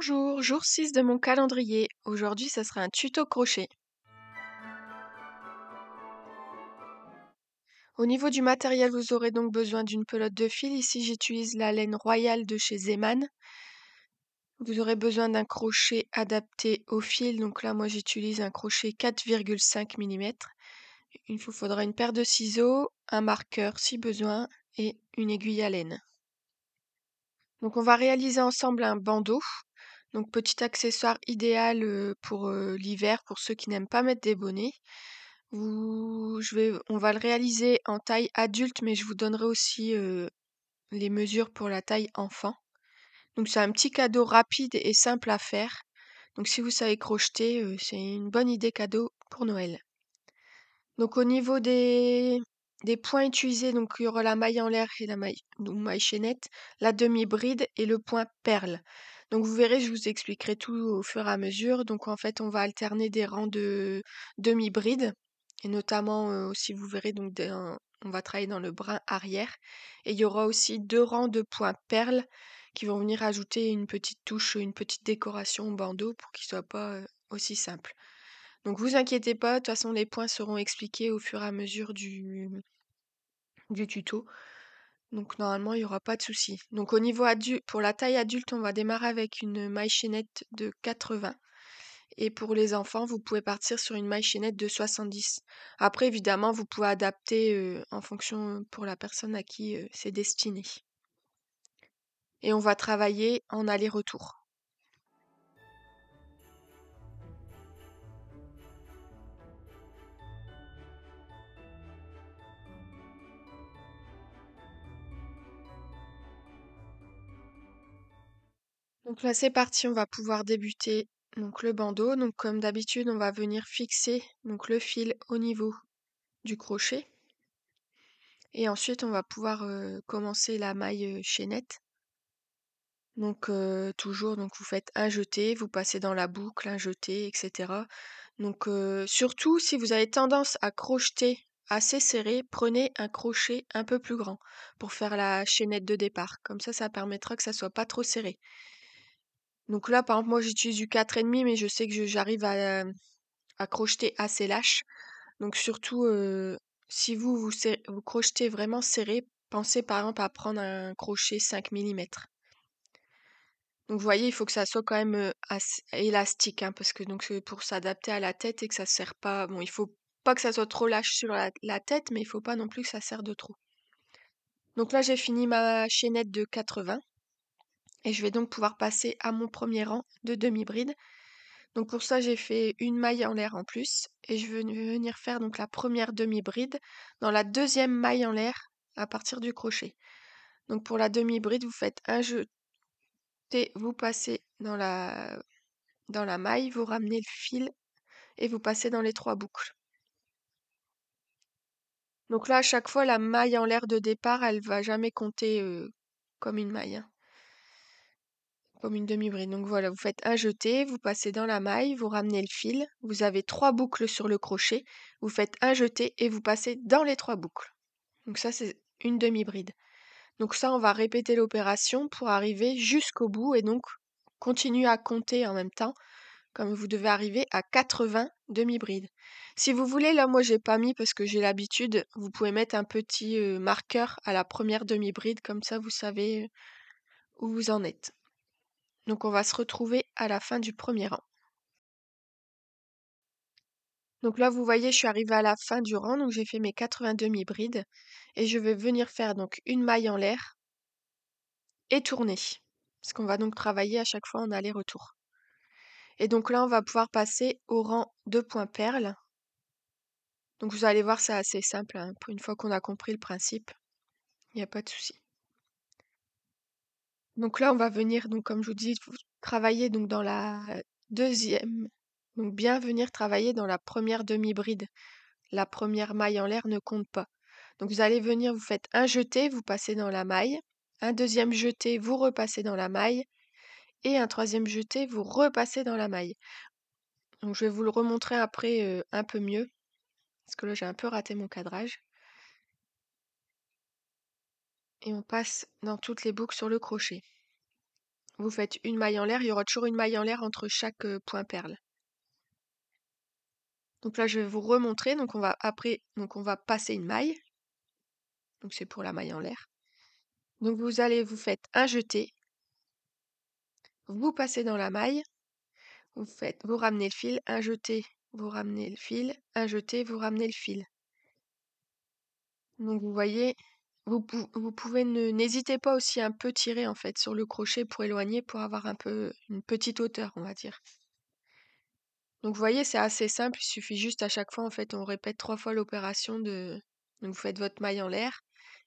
Bonjour, jour 6 de mon calendrier. Aujourd'hui, ça sera un tuto crochet. Au niveau du matériel, vous aurez donc besoin d'une pelote de fil. Ici, j'utilise la laine royale de chez Zeman. Vous aurez besoin d'un crochet adapté au fil. Donc là, moi, j'utilise un crochet 4,5 mm. Il vous faudra une paire de ciseaux, un marqueur si besoin et une aiguille à laine. Donc, on va réaliser ensemble un bandeau. Donc, petit accessoire idéal pour l'hiver, pour ceux qui n'aiment pas mettre des bonnets. On va le réaliser en taille adulte, mais je vous donnerai aussi les mesures pour la taille enfant. Donc, c'est un petit cadeau rapide et simple à faire. Donc, si vous savez crocheter, c'est une bonne idée cadeau pour Noël. Donc, au niveau des points utilisés, donc il y aura la maille en l'air et la maille chaînette, la demi-bride et le point perle. Donc vous verrez, je vous expliquerai tout au fur et à mesure. Donc en fait, on va alterner des rangs de demi-bride et notamment aussi, vous verrez, donc on va travailler dans le brin arrière. Et il y aura aussi 2 rangs de points perle qui vont venir ajouter une petite touche, une petite décoration au bandeau pour qu'il soit pas aussi simple. Donc vous inquiétez pas, de toute façon les points seront expliqués au fur et à mesure du tuto. Donc normalement il n'y aura pas de souci. Donc au niveau pour la taille adulte, on va démarrer avec une maille chaînette de 80. Et pour les enfants, vous pouvez partir sur une maille chaînette de 70. Après évidemment, vous pouvez adapter en fonction pour la personne à qui c'est destiné. Et on va travailler en aller-retour. Donc là, c'est parti, on va pouvoir débuter donc le bandeau. Donc comme d'habitude, on va venir fixer donc le fil au niveau du crochet. Et ensuite, on va pouvoir commencer la maille chaînette. Donc toujours, donc vous faites un jeté, vous passez dans la boucle, un jeté, etc. Donc surtout, si vous avez tendance à crocheter assez serré, prenez un crochet un peu plus grand pour faire la chaînette de départ. Comme ça permettra que ça soit pas trop serré. Donc là, par exemple, moi j'utilise du 4,5, mais je sais que j'arrive à crocheter assez lâche. Donc surtout, si vous crochetez vraiment serré, pensez par exemple à prendre un crochet 5 mm. Donc vous voyez, il faut que ça soit quand même élastique, hein, parce que donc pour s'adapter à la tête et que ça serre pas. Bon, il faut pas que ça soit trop lâche sur la tête, mais il faut pas non plus que ça serre de trop. Donc là, j'ai fini ma chaînette de 80 et je vais donc pouvoir passer à mon premier rang de demi-bride. Donc pour ça, j'ai fait une maille en l'air en plus et je vais venir faire donc la première demi-bride dans la deuxième maille en l'air à partir du crochet. Donc pour la demi-bride, vous faites un jeté, vous passez dans la maille, vous ramenez le fil et vous passez dans les 3 boucles. Donc là, à chaque fois, la maille en l'air de départ, elle va jamais compter comme une maille, hein, comme une demi-bride. Donc voilà, vous faites un jeté, vous passez dans la maille, vous ramenez le fil, vous avez 3 boucles sur le crochet, vous faites un jeté et vous passez dans les 3 boucles. Donc ça, c'est une demi-bride. Donc ça, on va répéter l'opération pour arriver jusqu'au bout et donc continuer à compter en même temps comme vous devez arriver à 80 demi-brides. Si vous voulez, là, moi, j'ai pas mis parce que j'ai l'habitude, vous pouvez mettre un petit marqueur à la première demi-bride, comme ça, vous savez où vous en êtes. Donc, on va se retrouver à la fin du premier rang. Donc là, vous voyez, je suis arrivée à la fin du rang, donc j'ai fait mes 80 demi-brides et je vais venir faire donc une maille en l'air et tourner. Parce qu'on va donc travailler à chaque fois en aller-retour. Et donc là, on va pouvoir passer au rang de points perles. Donc vous allez voir, c'est assez simple, hein. Pour une fois qu'on a compris le principe, il n'y a pas de souci. Donc là, on va venir, donc comme je vous dis, travailler donc dans la deuxième. Donc bien venir travailler dans la première demi-bride. La première maille en l'air ne compte pas. Donc vous allez venir, vous faites un jeté, vous passez dans la maille. Un deuxième jeté, vous repassez dans la maille. Et un troisième jeté, vous repassez dans la maille. Donc je vais vous le remontrer après un peu mieux. Parce que là, j'ai un peu raté mon cadrage. Et on passe dans toutes les boucles sur le crochet. vous faites une maille en l'air, il y aura toujours une maille en l'air entre chaque point perle. Donc là, je vais vous remontrer. Donc on va passer une maille. Donc c'est pour la maille en l'air. Donc vous faites un jeté, vous passez dans la maille, vous ramenez le fil, un jeté, vous ramenez le fil, un jeté, vous ramenez le fil. Donc vous voyez, vous pouvez n'hésitez pas aussi un peu tirer en fait sur le crochet pour éloigner, pour avoir un peu une petite hauteur, on va dire. Donc vous voyez, c'est assez simple, il suffit juste à chaque fois en fait, on répète 3 fois l'opération de. Donc vous faites votre maille en l'air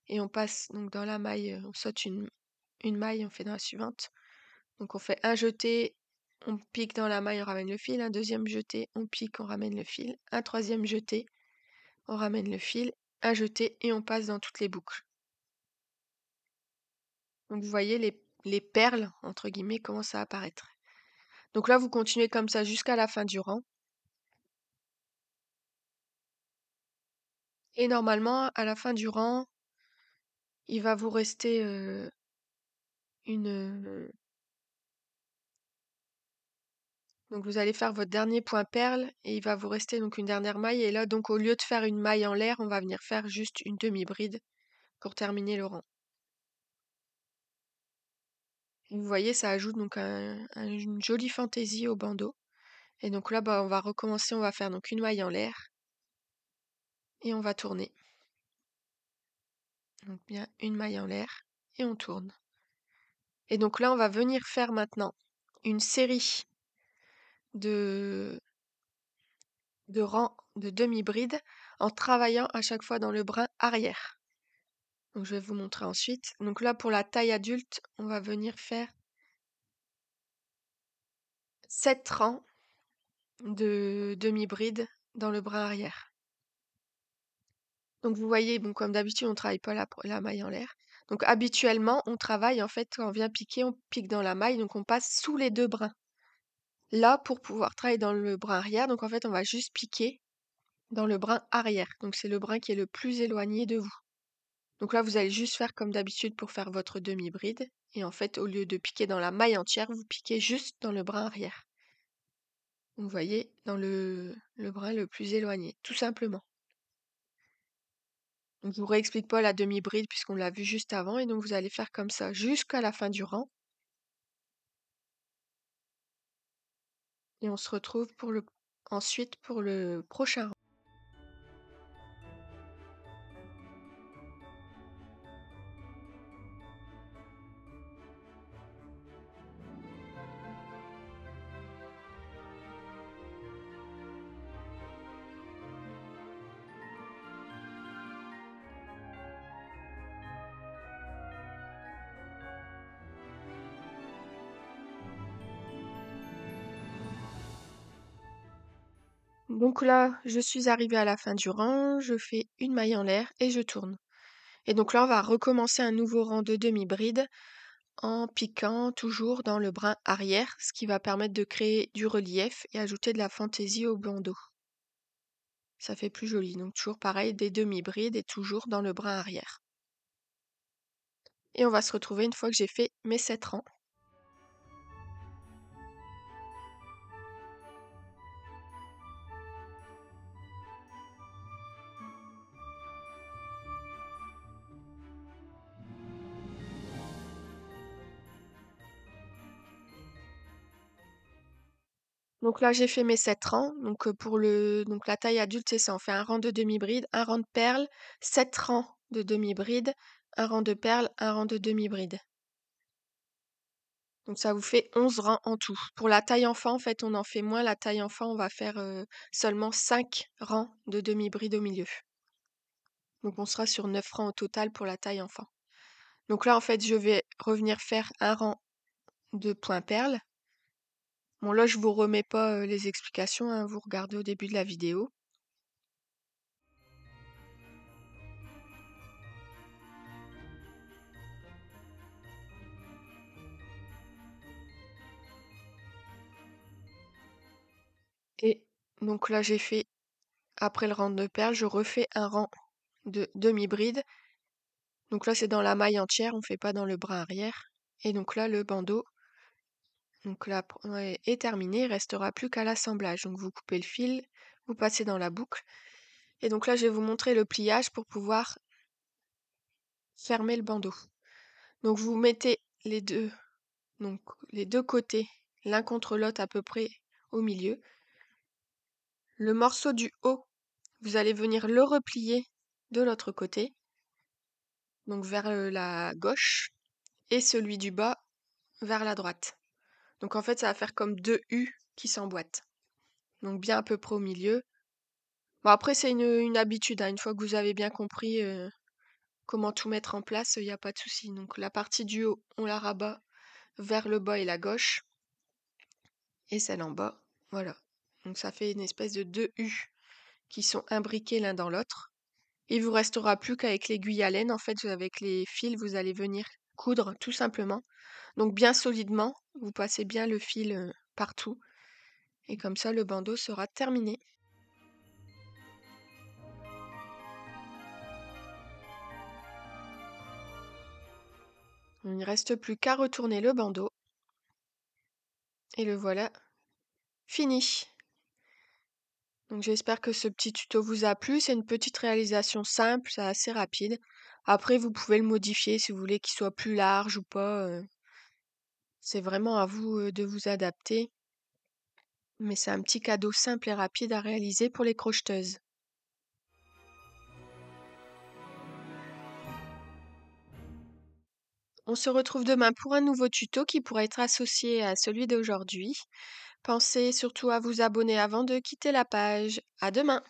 et on passe donc dans la maille, on saute une maille, on fait dans la suivante. Donc on fait un jeté, on pique dans la maille, on ramène le fil, un deuxième jeté, on pique, on ramène le fil, un troisième jeté, on ramène le fil, un jeté et on passe dans toutes les boucles. Donc vous voyez les perles, entre guillemets, commencent à apparaître. Donc là, vous continuez comme ça jusqu'à la fin du rang. Et normalement, à la fin du rang, il va vous rester une... Donc vous allez faire votre dernier point perle et il va vous rester donc une dernière maille. Et là, donc au lieu de faire une maille en l'air, on va venir faire juste une demi-bride pour terminer le rang. Vous voyez, ça ajoute donc une jolie fantaisie au bandeau. Et donc là, bah, on va recommencer, on va faire donc une maille en l'air et on va tourner. Donc bien une maille en l'air et on tourne. Et donc là, on va venir faire maintenant une série de, de rangs de demi-brides en travaillant à chaque fois dans le brin arrière. Donc je vais vous montrer ensuite. Donc là, pour la taille adulte, on va venir faire 7 rangs de demi-brides dans le brin arrière. Donc vous voyez, bon, comme d'habitude, on travaille pas la maille en l'air. Donc habituellement, on travaille, en fait, quand on vient piquer, on pique dans la maille, donc on passe sous les deux brins. Là, pour pouvoir travailler dans le brin arrière, donc en fait, on va juste piquer dans le brin arrière. Donc c'est le brin qui est le plus éloigné de vous. Donc là, vous allez juste faire comme d'habitude pour faire votre demi-bride. Et en fait, au lieu de piquer dans la maille entière, vous piquez juste dans le brin arrière. Donc vous voyez, dans le brin le plus éloigné, tout simplement. Donc je vous réexplique pas la demi-bride puisqu'on l'a vu juste avant. Et donc vous allez faire comme ça jusqu'à la fin du rang. Et on se retrouve ensuite pour le prochain rang. Donc là, je suis arrivée à la fin du rang, je fais une maille en l'air et je tourne. Et donc là, on va recommencer un nouveau rang de demi-bride en piquant toujours dans le brin arrière, ce qui va permettre de créer du relief et ajouter de la fantaisie au bandeau. Ça fait plus joli. Donc toujours pareil, des demi-brides et toujours dans le brin arrière. Et on va se retrouver une fois que j'ai fait mes 7 rangs. Donc là, j'ai fait mes 7 rangs. Donc donc la taille adulte, c'est ça. On fait un rang de demi-bride, un rang de perles, 7 rangs de demi-bride, un rang de perles, un rang de demi-bride. Donc ça vous fait 11 rangs en tout. Pour la taille enfant, en fait, on en fait moins. La taille enfant, on va faire seulement 5 rangs de demi-bride au milieu. Donc on sera sur 9 rangs au total pour la taille enfant. Donc là, en fait, je vais revenir faire un rang de points perles. Bon, là, je vous remets pas les explications, hein, vous regardez au début de la vidéo. Et donc là, j'ai fait, après le rang de perles, je refais un rang de demi-bride. Donc là, c'est dans la maille entière, on fait pas dans le brin arrière. Et donc là, le bandeau, Donc là est terminé, il restera plus qu'à l'assemblage. Donc vous coupez le fil, vous passez dans la boucle. Et donc là, je vais vous montrer le pliage pour pouvoir fermer le bandeau. Donc vous mettez donc les deux côtés, l'un contre l'autre à peu près au milieu. Le morceau du haut, vous allez venir le replier de l'autre côté, donc vers la gauche, et celui du bas vers la droite. Donc en fait, ça va faire comme deux U qui s'emboîtent. Donc bien à peu près au milieu. Bon, après, c'est une habitude, hein. Une fois que vous avez bien compris comment tout mettre en place, il n'y a pas de souci. Donc la partie du haut, on la rabat vers le bas et la gauche, et celle en bas, voilà. Donc ça fait une espèce de deux U qui sont imbriqués l'un dans l'autre. Il vous restera plus qu'avec l'aiguille à laine, en fait, avec les fils, vous allez venir coudre tout simplement. Donc bien solidement, vous passez bien le fil partout, et comme ça le bandeau sera terminé. Il ne reste plus qu'à retourner le bandeau, et le voilà fini. Donc j'espère que ce petit tuto vous a plu. C'est une petite réalisation simple, c'est assez rapide. Après, vous pouvez le modifier si vous voulez qu'il soit plus large ou pas. C'est vraiment à vous de vous adapter. Mais c'est un petit cadeau simple et rapide à réaliser pour les crocheteuses. On se retrouve demain pour un nouveau tuto qui pourrait être associé à celui d'aujourd'hui. Pensez surtout à vous abonner avant de quitter la page. À demain!